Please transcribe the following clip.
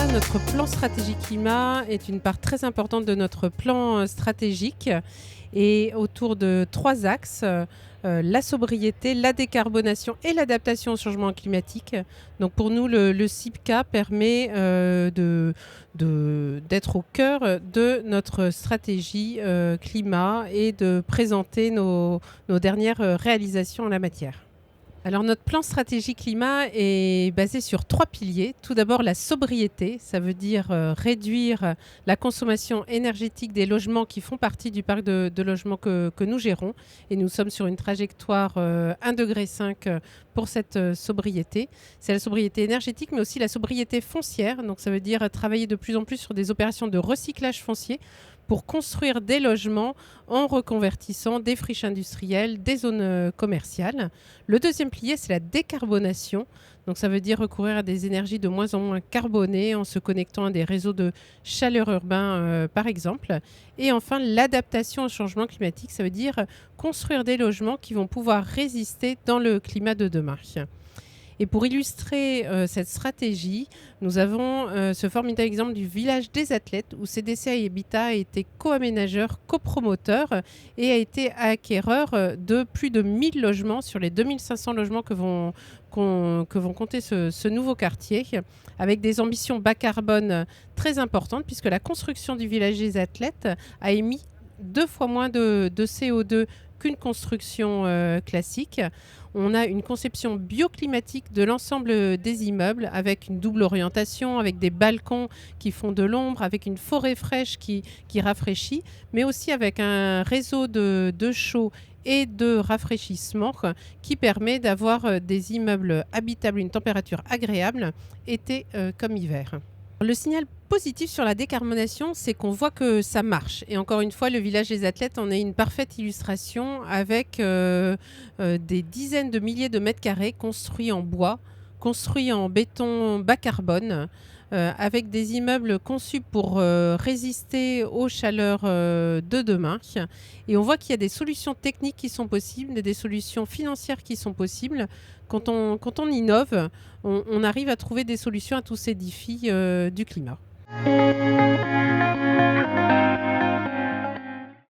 climat, notre plan stratégie climat est une part très importante de notre plan stratégique et autour de 3 axes, la sobriété, la décarbonation et l'adaptation au changement climatique. Donc pour nous, le CIPCA permet d'être au cœur de notre stratégie climat et de présenter nos dernières réalisations en la matière. Alors notre plan stratégie climat est basé sur 3 piliers. Tout d'abord la sobriété, ça veut dire réduire la consommation énergétique des logements qui font partie du parc de logements que nous gérons. Et nous sommes sur une trajectoire 1,5 degré pour cette sobriété. C'est la sobriété énergétique mais aussi la sobriété foncière. Donc ça veut dire travailler de plus en plus sur des opérations de recyclage foncier pour construire des logements en reconvertissant des friches industrielles, des zones commerciales. Le deuxième pilier, c'est la décarbonation. Donc ça veut dire recourir à des énergies de moins en moins carbonées en se connectant à des réseaux de chaleur urbains, par exemple. Et enfin, l'adaptation au changement climatique, ça veut dire construire des logements qui vont pouvoir résister dans le climat de demain. Et pour illustrer cette stratégie, nous avons ce formidable exemple du village des athlètes où CDC Habitat a été co-aménageur, copromoteur et a été acquéreur de plus de 1000 logements sur les 2500 logements que vont compter ce nouveau quartier, avec des ambitions bas carbone très importantes puisque la construction du village des athlètes a émis 2 fois moins de CO2 qu'une construction classique. On a une conception bioclimatique de l'ensemble des immeubles avec une double orientation, avec des balcons qui font de l'ombre, avec une forêt fraîche qui rafraîchit, mais aussi avec un réseau de chaux et de rafraîchissement qui permet d'avoir des immeubles habitables à une température agréable, été comme hiver. Le signal positif sur la décarbonation, c'est qu'on voit que ça marche. Et encore une fois, le village des athlètes en est une parfaite illustration avec des dizaines de milliers de mètres carrés construits en bois, construits en béton bas carbone, avec des immeubles conçus pour résister aux chaleurs de demain. Et on voit qu'il y a des solutions techniques qui sont possibles, des solutions financières qui sont possibles. Quand on innove, on arrive à trouver des solutions à tous ces défis du climat.